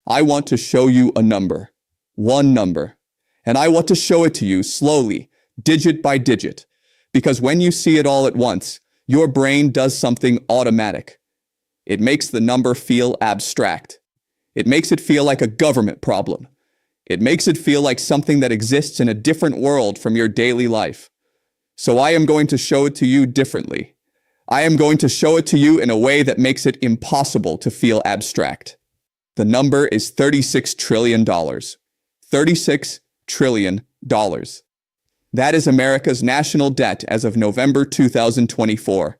I want to show you a number, one number, and I want to show it to you slowly, digit by digit, because when you see it all at once, your brain does something automatic. It makes the number feel abstract. It makes it feel like a government problem. It makes it feel like something that exists in a different world from your daily life. So I am going to show it to you differently. I am going to show it to you in a way that makes it impossible to feel abstract. The number is $36 trillion. $36 trillion. That is America's national debt as of November 2024.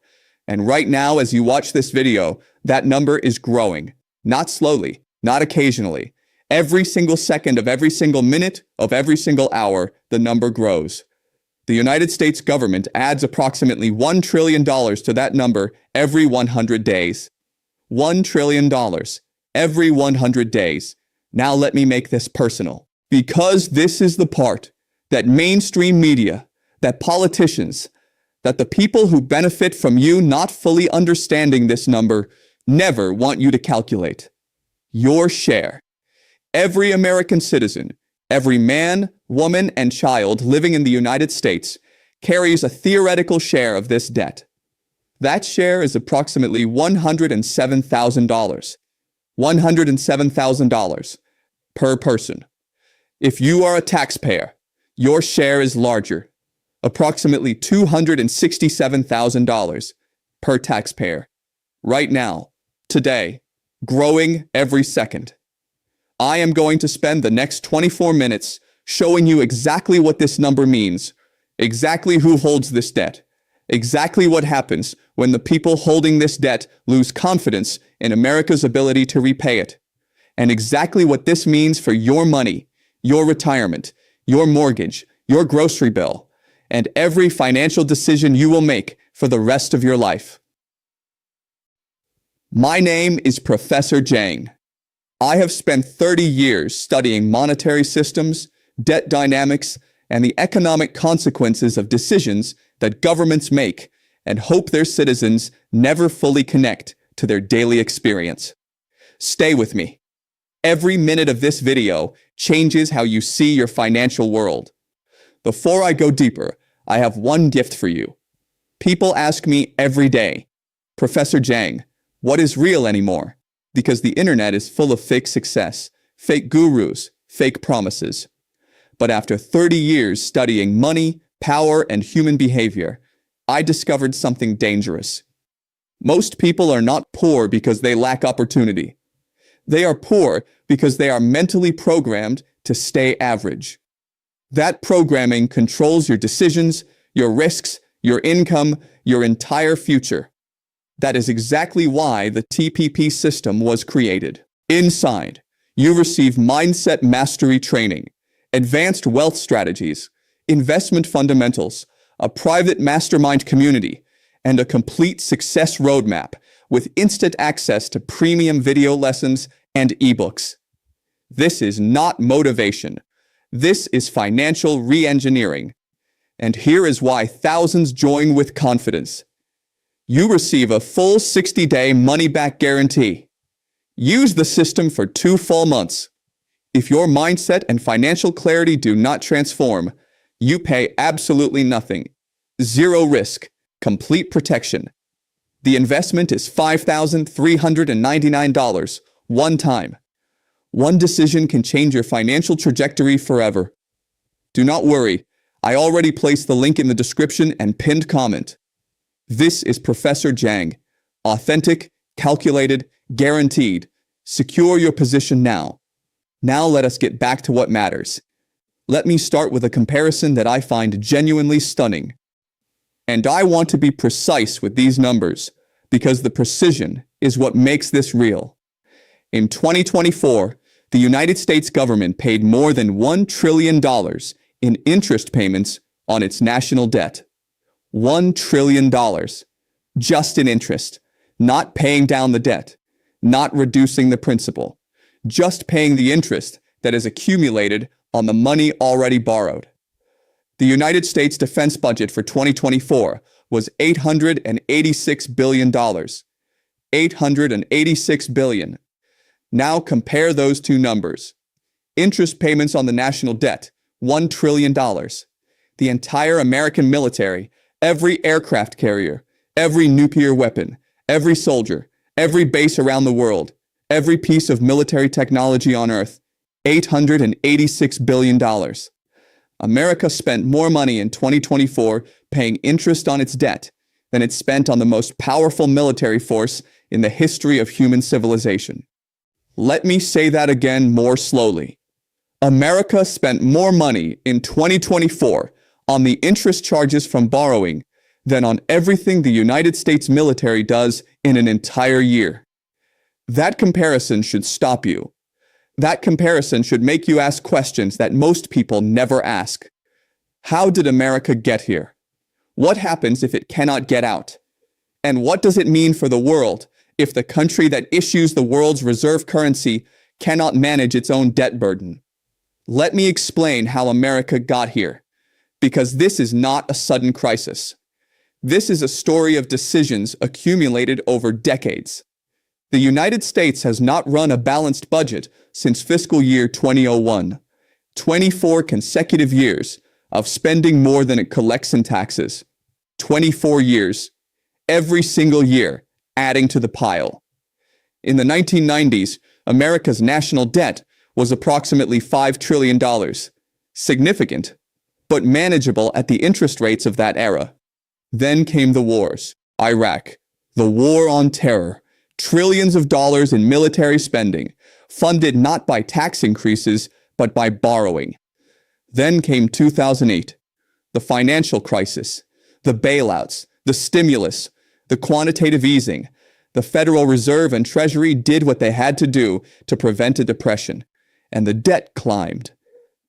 And right now, as you watch this video, that number is growing. Not slowly, not occasionally. Every single second of every single minute of every single hour, the number grows. The United States government adds approximately $1 trillion to that number every 100 days. $1 trillion every 100 days. Now let me make this personal. Because this is the part that mainstream media, that politicians, that the people who benefit from you not fully understanding this number never want you to calculate. Your share. Every American citizen, every man, woman, and child living in the United States carries a theoretical share of this debt. That share is approximately $107,000. $107,000 per person. If you are a taxpayer, your share is larger, approximately $267,000 per taxpayer. Right now, today, growing every second. I am going to spend the next 24 minutes showing you exactly what this number means, exactly who holds this debt, exactly what happens when the people holding this debt lose confidence in America's ability to repay it, and exactly what this means for your money, your retirement, your mortgage, your grocery bill, and every financial decision you will make for the rest of your life. My name is Professor Jiang. I have spent 30 years studying monetary systems, debt dynamics, and the economic consequences of decisions that governments make and hope their citizens never fully connect to their daily experience. Stay with me. Every minute of this video changes how you see your financial world. Before I go deeper, I have one gift for you. People ask me every day, Professor Jiang, what is real anymore? Because the internet is full of fake success, fake gurus, fake promises. But after 30 years studying money, power, and human behavior, I discovered something dangerous. Most people are not poor because they lack opportunity. They are poor because they are mentally programmed to stay average. That programming controls your decisions, your risks, your income, your entire future. That is exactly why the TPP system was created. Inside, you receive mindset mastery training, advanced wealth strategies, investment fundamentals, a private mastermind community, and a complete success roadmap with instant access to premium video lessons and ebooks. This is not motivation. This is financial re-engineering. And here is why thousands join with confidence. You receive a full 60-day money-back guarantee. Use the system for 2 full months. If your mindset and financial clarity do not transform, you pay absolutely nothing. Zero risk, complete protection. The investment is $5,399, one time. One decision can change your financial trajectory forever. Do not worry, I already placed the link in the description and pinned comment. This is Professor Jiang. Authentic, calculated, guaranteed. Secure your position now. Now let us get back to what matters. Let me start with a comparison that I find genuinely stunning. And I want to be precise with these numbers, because the precision is what makes this real. In 2024, the United States government paid more than $1 trillion in interest payments on its national debt. $1 trillion. Just in interest. Not paying down the debt. Not reducing the principal. Just paying the interest that is accumulated on the money already borrowed. The United States defense budget for 2024 was $886 billion. $886 billion. Now compare those two numbers. Interest payments on the national debt, $1 trillion. The entire American military, every aircraft carrier, every nuclear weapon, every soldier, every base around the world, every piece of military technology on Earth, $886 billion. America spent more money in 2024 paying interest on its debt than it spent on the most powerful military force in the history of human civilization. Let me say that again more slowly. America spent more money in 2024 on the interest charges from borrowing than on everything the United States military does in an entire year. That comparison should stop you. That comparison should make you ask questions that most people never ask. How did America get here? What happens if it cannot get out? And what does it mean for the world if the country that issues the world's reserve currency cannot manage its own debt burden? Let me explain how America got here, because this is not a sudden crisis. This is a story of decisions accumulated over decades. The United States has not run a balanced budget since fiscal year 2001, 24 consecutive years of spending more than it collects in taxes. 24 years, every single year, adding to the pile. In the 1990s, America's national debt was approximately $5 trillion, significant, but manageable at the interest rates of that era. Then came the wars, Iraq, the war on terror, trillions of dollars in military spending, funded not by tax increases, but by borrowing. Then came 2008, the financial crisis, the bailouts, the stimulus, the quantitative easing. The Federal Reserve and Treasury did what they had to do to prevent a depression, and the debt climbed.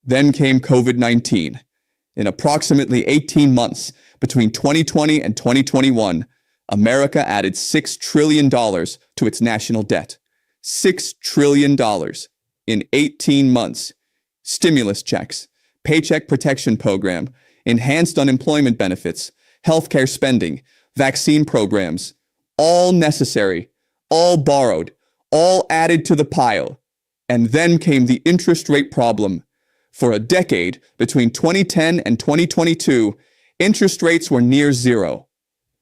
Then came COVID-19. In approximately 18 months, between 2020 and 2021, America added $6 trillion to its national debt. $6 trillion in 18 months. Stimulus checks, Paycheck Protection Program, enhanced unemployment benefits, healthcare spending, vaccine programs, all necessary, all borrowed, all added to the pile. And then came the interest rate problem. For a decade, between 2010 and 2022, interest rates were near zero.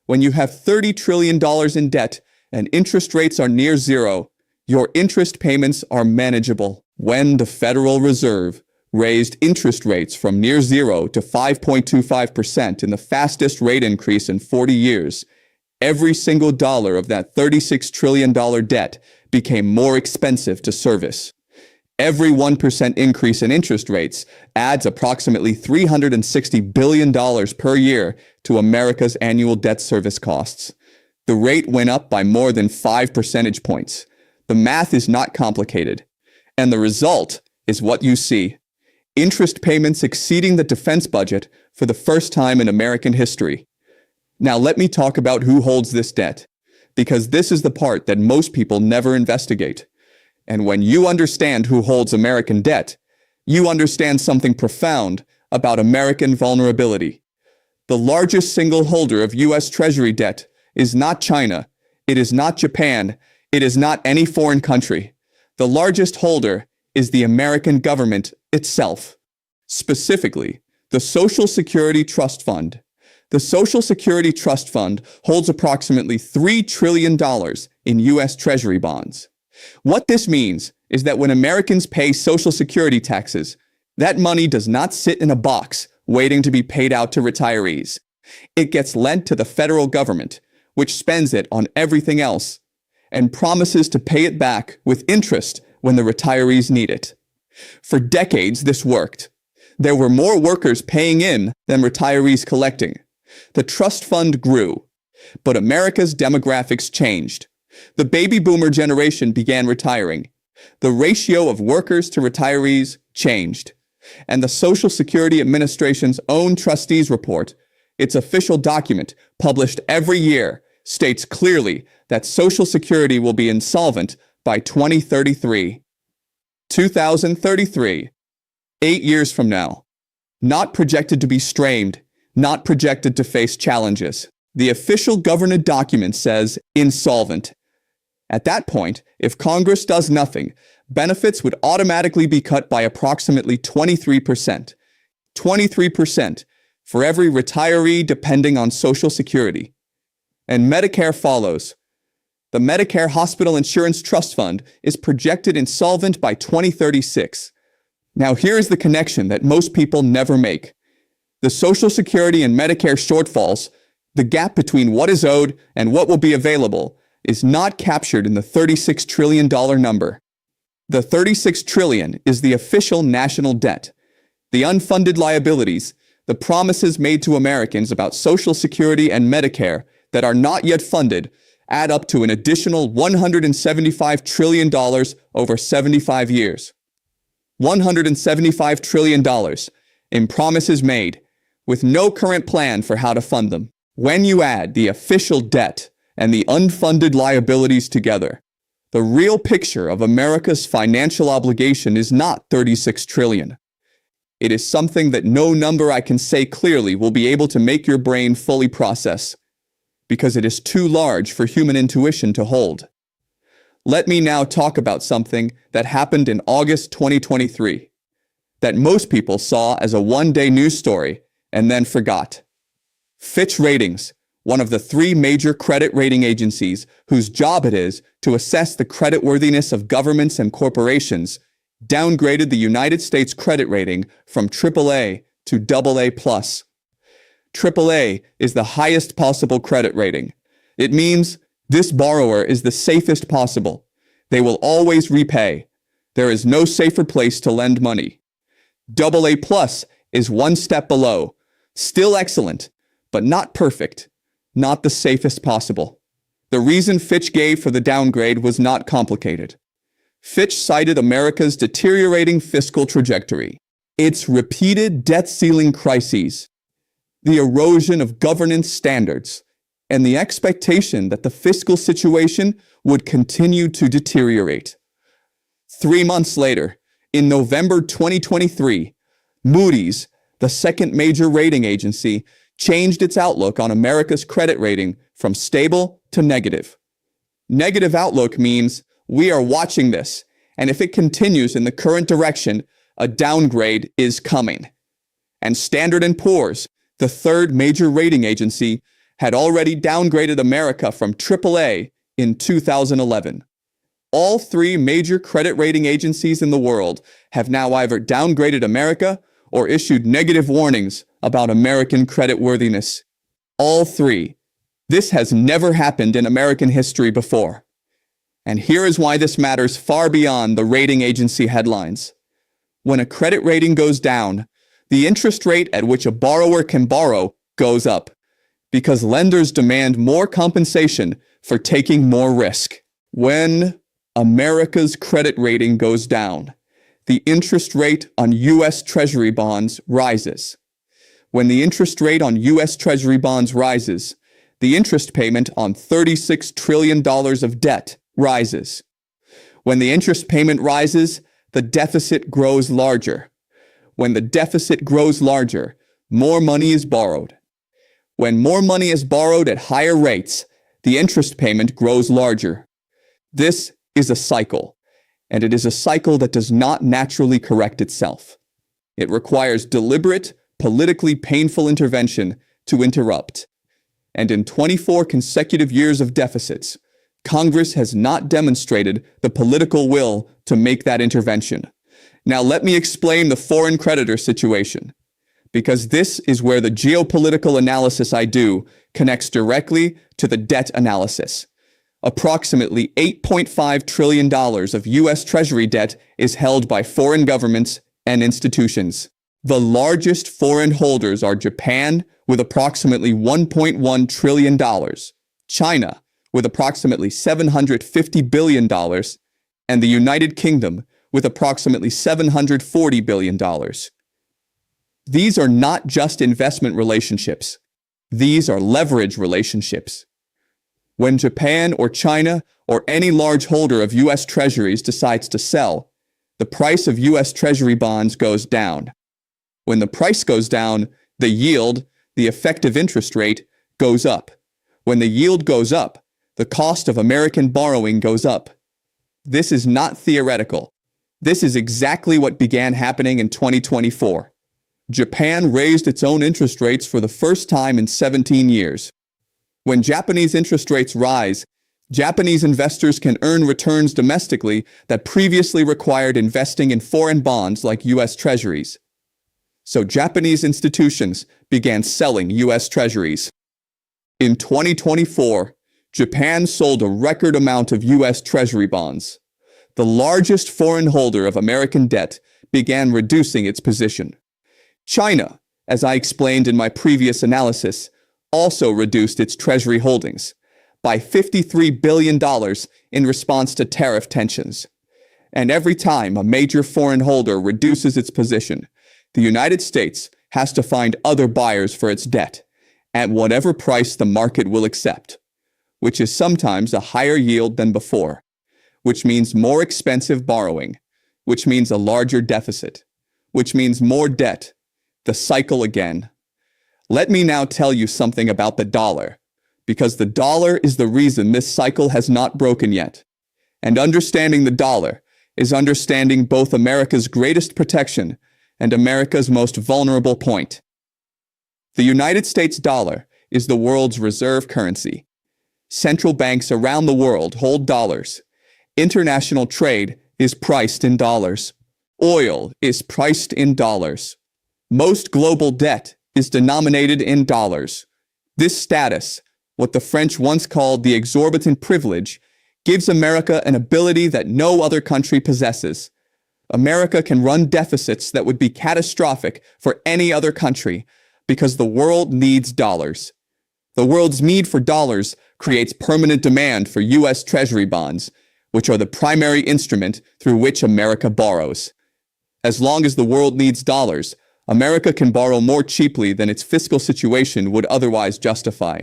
When you have $30 trillion in debt and interest rates are near zero, your interest payments are manageable. When the Federal Reserve raised interest rates from near zero to 5.25% in the fastest rate increase in 40 years, every single dollar of that $36 trillion debt became more expensive to service. Every 1% increase in interest rates adds approximately $360 billion per year to America's annual debt service costs. The rate went up by more than 5 percentage points. The math is not complicated. And the result is what you see. Interest payments exceeding the defense budget for the first time in American history. Now let me talk about who holds this debt, because this is the part that most people never investigate. And when you understand who holds American debt, you understand something profound about American vulnerability. The largest single holder of U.S. Treasury debt is not China, it is not Japan, it is not any foreign country. The largest holder is the American government itself. Specifically, the Social Security Trust Fund. The Social Security Trust Fund holds approximately $3 trillion in U.S. Treasury bonds. What this means is that when Americans pay Social Security taxes, that money does not sit in a box waiting to be paid out to retirees. It gets lent to the federal government, which spends it on everything else, and promises to pay it back with interest when the retirees need it. For decades, this worked. There were more workers paying in than retirees collecting. The trust fund grew, but America's demographics changed. The baby boomer generation began retiring. The ratio of workers to retirees changed. And the Social Security Administration's own trustees report, its official document published every year, states clearly that Social Security will be insolvent by 2033. 2033, 8 years from now. Not projected to be strained, not projected to face challenges. The official government document says insolvent. At that point, if Congress does nothing, benefits would automatically be cut by approximately 23%. 23% for every retiree depending on Social Security. And Medicare follows. The Medicare Hospital Insurance Trust Fund is projected insolvent by 2036. Now here's the connection that most people never make. The Social Security and Medicare shortfalls, the gap between what is owed and what will be available, is not captured in the $36 trillion number. The $36 trillion is the official national debt. The unfunded liabilities, the promises made to Americans about Social Security and Medicare that are not yet funded, add up to an additional $175 trillion over 75 years. $175 trillion in promises made, with no current plan for how to fund them. When you add the official debt and the unfunded liabilities together, the real picture of America's financial obligation is not $36 trillion. It is something that no number I can say clearly will be able to make your brain fully process, because it is too large for human intuition to hold. Let me now talk about something that happened in August 2023, that most people saw as a one-day news story and then forgot. Fitch Ratings, one of the 3 major credit rating agencies whose job it is to assess the creditworthiness of governments and corporations, downgraded the United States credit rating from AAA to AA+. AAA is the highest possible credit rating. It means this borrower is the safest possible. They will always repay. There is no safer place to lend money. AA+ is one step below. Still excellent, but not perfect. Not the safest possible. The reason Fitch gave for the downgrade was not complicated. Fitch cited America's deteriorating fiscal trajectory, its repeated debt ceiling crises, the erosion of governance standards, and the expectation that the fiscal situation would continue to deteriorate. 3 months later, in November 2023, Moody's, the second major rating agency, changed its outlook on America's credit rating from stable to negative. Negative outlook means we are watching this, and if it continues in the current direction, a downgrade is coming. And Standard & Poor's, the third major rating agency, had already downgraded America from AAA in 2011. All 3 major credit rating agencies in the world have now either downgraded America or issued negative warnings about American creditworthiness. All 3. This has never happened in American history before. And here is why this matters far beyond the rating agency headlines. When a credit rating goes down, the interest rate at which a borrower can borrow goes up, because lenders demand more compensation for taking more risk. When America's credit rating goes down, the interest rate on U.S. Treasury bonds rises. When the interest rate on U.S. Treasury bonds rises, the interest payment on $36 trillion of debt rises. When the interest payment rises, the deficit grows larger. When the deficit grows larger, more money is borrowed. When more money is borrowed at higher rates, the interest payment grows larger. This is a cycle, and it is a cycle that does not naturally correct itself. It requires deliberate, politically painful intervention to interrupt. And in 24 consecutive years of deficits, Congress has not demonstrated the political will to make that intervention. Now let me explain the foreign creditor situation, because this is where the geopolitical analysis I do connects directly to the debt analysis. Approximately $8.5 trillion of U.S. Treasury debt is held by foreign governments and institutions. The largest foreign holders are Japan, with approximately $1.1 trillion, China, with approximately $750 billion, and the United Kingdom, with approximately $740 billion. These are not just investment relationships. These are leverage relationships. When Japan or China or any large holder of U.S. Treasuries decides to sell, the price of U.S. Treasury bonds goes down. When the price goes down, the yield, the effective interest rate, goes up. When the yield goes up, the cost of American borrowing goes up. This is not theoretical. This is exactly what began happening in 2024. Japan raised its own interest rates for the first time in 17 years. When Japanese interest rates rise, Japanese investors can earn returns domestically that previously required investing in foreign bonds like U.S. Treasuries. So Japanese institutions began selling U.S. Treasuries. In 2024, Japan sold a record amount of U.S. Treasury bonds. The largest foreign holder of American debt began reducing its position. China, as I explained in my previous analysis, also reduced its Treasury holdings by $53 billion in response to tariff tensions. And every time a major foreign holder reduces its position, the United States has to find other buyers for its debt at whatever price the market will accept, which is sometimes a higher yield than before, which means more expensive borrowing, which means a larger deficit, which means more debt, the cycle again. Let me now tell you something about the dollar, because the dollar is the reason this cycle has not broken yet. And understanding the dollar is understanding both America's greatest protection and America's most vulnerable point. The United States dollar is the world's reserve currency. Central banks around the world hold dollars. International trade is priced in dollars. Oil is priced in dollars. Most global debt is denominated in dollars. This status, what the French once called the exorbitant privilege, gives America an ability that no other country possesses. America can run deficits that would be catastrophic for any other country because the world needs dollars. The world's need for dollars creates permanent demand for U.S. Treasury bonds, which are the primary instrument through which America borrows. As long as the world needs dollars, America can borrow more cheaply than its fiscal situation would otherwise justify.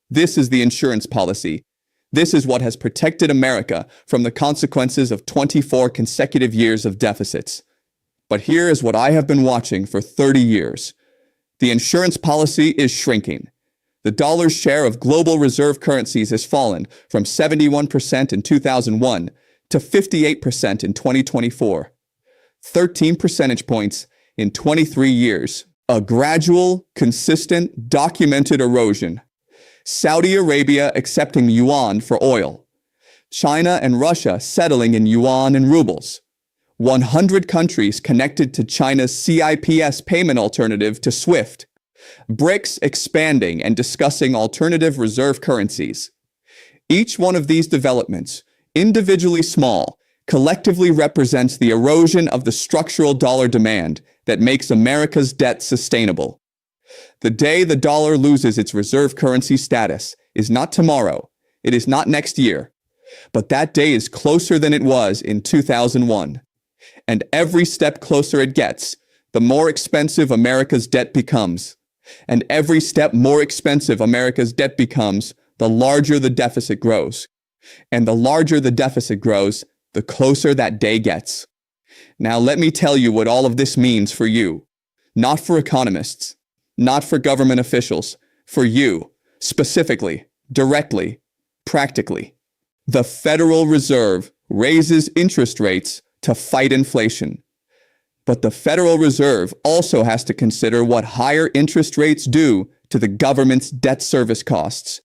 This is the insurance policy. This is what has protected America from the consequences of 24 consecutive years of deficits. But here is what I have been watching for 30 years. The insurance policy is shrinking. The dollar's share of global reserve currencies has fallen from 71% in 2001 to 58% in 2024. 13 percentage points in 23 years. A gradual, consistent, documented erosion. Saudi Arabia accepting yuan for oil. China and Russia settling in yuan and rubles. 100 countries connected to China's CIPS payment alternative to SWIFT. BRICS expanding and discussing alternative reserve currencies. Each one of these developments, individually small, collectively represents the erosion of the structural dollar demand that makes America's debt sustainable. The day the dollar loses its reserve currency status is not tomorrow, it is not next year, but that day is closer than it was in 2001. And every step closer it gets, the more expensive America's debt becomes. And every step more expensive America's debt becomes, the larger the deficit grows. And the larger the deficit grows, the closer that day gets. Now let me tell you what all of this means for you. Not for economists, not for government officials, for you, specifically, directly, practically. The Federal Reserve raises interest rates to fight inflation. But the Federal Reserve also has to consider what higher interest rates do to the government's debt service costs.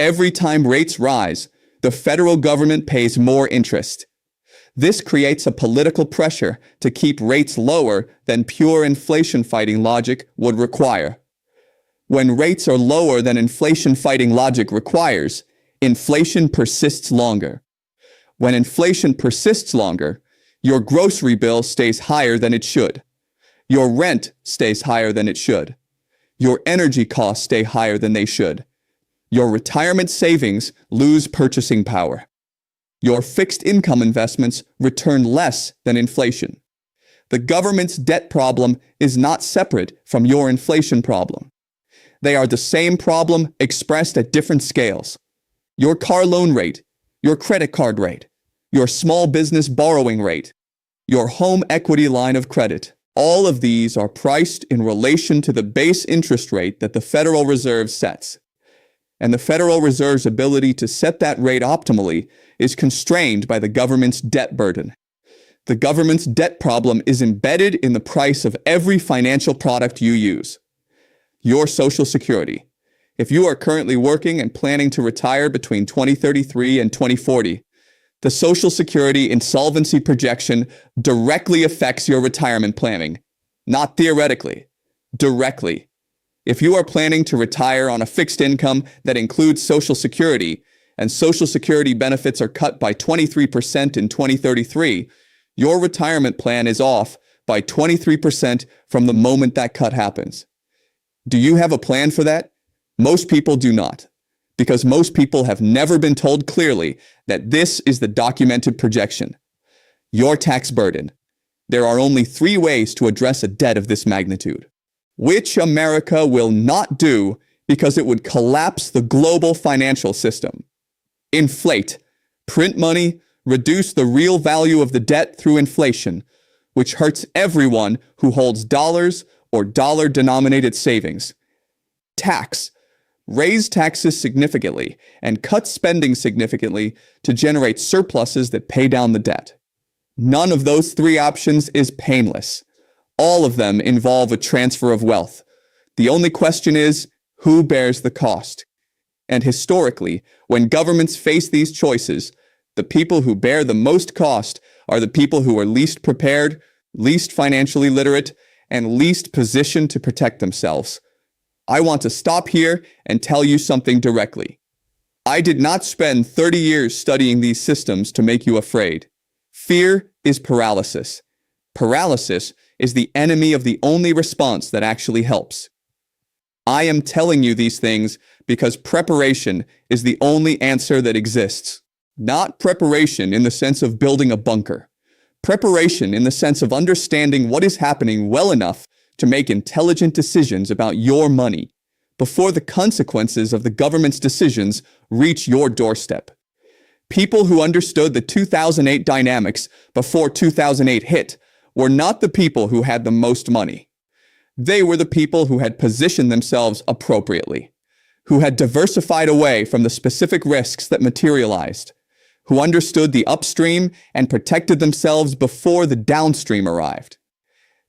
Every time rates rise, the federal government pays more interest. This creates a political pressure to keep rates lower than pure inflation-fighting logic would require. When rates are lower than inflation-fighting logic requires, inflation persists longer. When inflation persists longer, your grocery bill stays higher than it should. Your rent stays higher than it should. Your energy costs stay higher than they should. Your retirement savings lose purchasing power. Your fixed income investments return less than inflation. The government's debt problem is not separate from your inflation problem. They are the same problem expressed at different scales. Your car loan rate, your credit card rate, your small business borrowing rate, your home equity line of credit. All of these are priced in relation to the base interest rate that the Federal Reserve sets. and the Federal Reserve's ability to set that rate optimally is constrained by the government's debt burden. The government's debt problem is embedded in the price of every financial product you use. Your Social Security. If you are currently working and planning to retire between 2033 and 2040, the Social Security insolvency projection directly affects your retirement planning. Not theoretically, directly. If you are planning to retire on a fixed income that includes Social Security, and Social Security benefits are cut by 23% in 2033, your retirement plan is off by 23% from the moment that cut happens. Do you have a plan for that? Most people do not, because most people have never been told clearly that this is the documented projection. Your tax burden. There are only 3 ways to address a debt of this magnitude, which America will not do because it would collapse the global financial system. Inflate, print money, reduce the real value of the debt through inflation, which hurts everyone who holds dollars or dollar-denominated savings. Tax, raise taxes significantly and cut spending significantly to generate surpluses that pay down the debt. None of those 3 options is painless. All of them involve a transfer of wealth. The only question is, who bears the cost? And historically, when governments face these choices, the people who bear the most cost are the people who are least prepared, least financially literate, and least positioned to protect themselves. I want to stop here and tell you something directly. I did not spend 30 years studying these systems to make you afraid. Fear is paralysis. Paralysis is the enemy of the only response that actually helps. I am telling you these things because preparation is the only answer that exists. Not preparation in the sense of building a bunker. Preparation in the sense of understanding what is happening well enough to make intelligent decisions about your money before the consequences of the government's decisions reach your doorstep. People who understood the 2008 dynamics before 2008 hit were not the people who had the most money. They were the people who had positioned themselves appropriately, who had diversified away from the specific risks that materialized, who understood the upstream and protected themselves before the downstream arrived.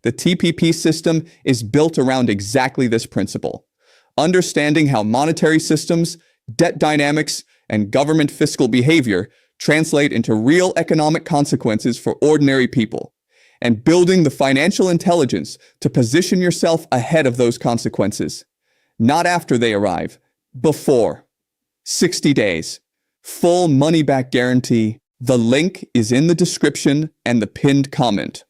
The TPP system is built around exactly this principle. Understanding how monetary systems, debt dynamics, and government fiscal behavior translate into real economic consequences for ordinary people, and building the financial intelligence to position yourself ahead of those consequences. Not after they arrive, before. 60 days. Full money-back guarantee. The link is in the description and the pinned comment.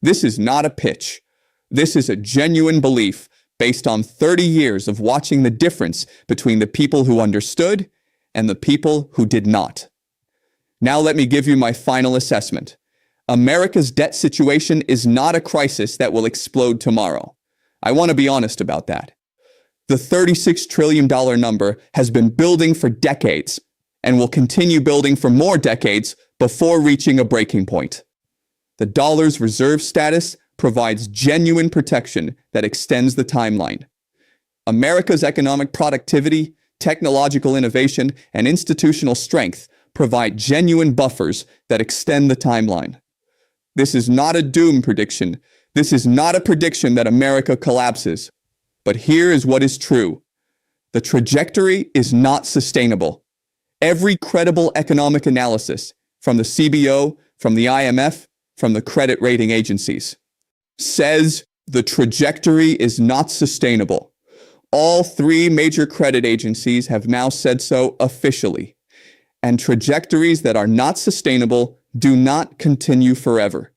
This is not a pitch. This is a genuine belief based on 30 years of watching the difference between the people who understood and the people who did not. Now let me give you my final assessment. America's debt situation is not a crisis that will explode tomorrow. I want to be honest about that. The $36 trillion number has been building for decades and will continue building for more decades before reaching a breaking point. The dollar's reserve status provides genuine protection that extends the timeline. America's economic productivity, technological innovation, and institutional strength provide genuine buffers that extend the timeline. This is not a doom prediction. This is not a prediction that America collapses. But here is what is true. The trajectory is not sustainable. Every credible economic analysis, from the CBO, from the IMF, from the credit rating agencies, says the trajectory is not sustainable. All 3 major credit agencies have now said so officially. And trajectories that are not sustainable do not continue forever.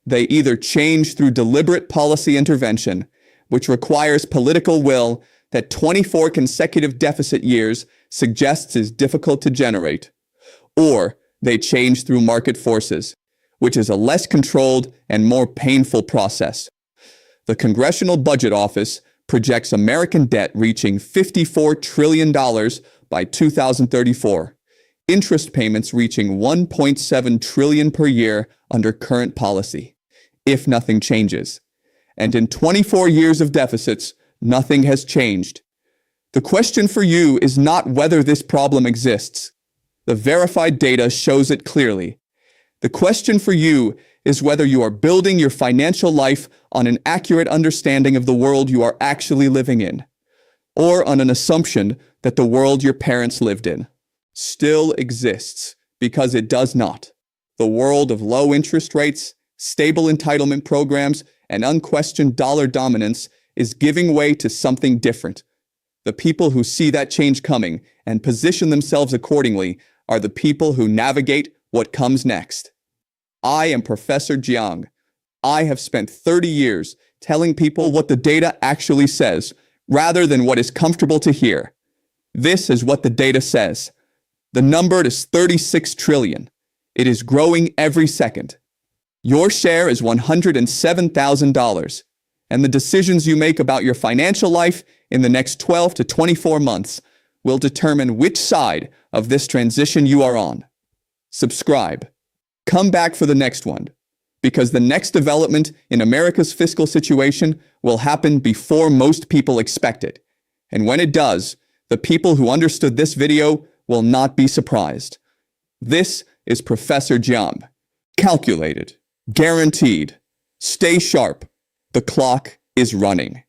They either change through deliberate policy intervention, which requires political will that 24 consecutive deficit years suggests is difficult to generate, or they change through market forces, which is a less controlled and more painful process. The Congressional Budget Office projects American debt reaching $54 trillion by 2034, interest payments reaching $1.7 trillion per year under current policy, if nothing changes. And in 24 years of deficits, nothing has changed. The question for you is not whether this problem exists. The verified data shows it clearly. The question for you is whether you are building your financial life on an accurate understanding of the world you are actually living in, or on an assumption that the world your parents lived in still exists, because it does not. The world of low interest rates, stable entitlement programs, and unquestioned dollar dominance is giving way to something different. The people who see that change coming and position themselves accordingly are the people who navigate what comes next. I am Professor Jiang. I have spent 30 years telling people what the data actually says, rather than what is comfortable to hear. This is what the data says. The number is 36 trillion. It is growing every second. Your share is $107,000, and the decisions you make about your financial life in the next 12 to 24 months will determine which side of this transition you are on. Subscribe. Come back for the next one, because the next development in America's fiscal situation will happen before most people expect it. And when it does, the people who understood this video will not be surprised. This is Professor Jiang. Calculated. Guaranteed. Stay sharp. The clock is running.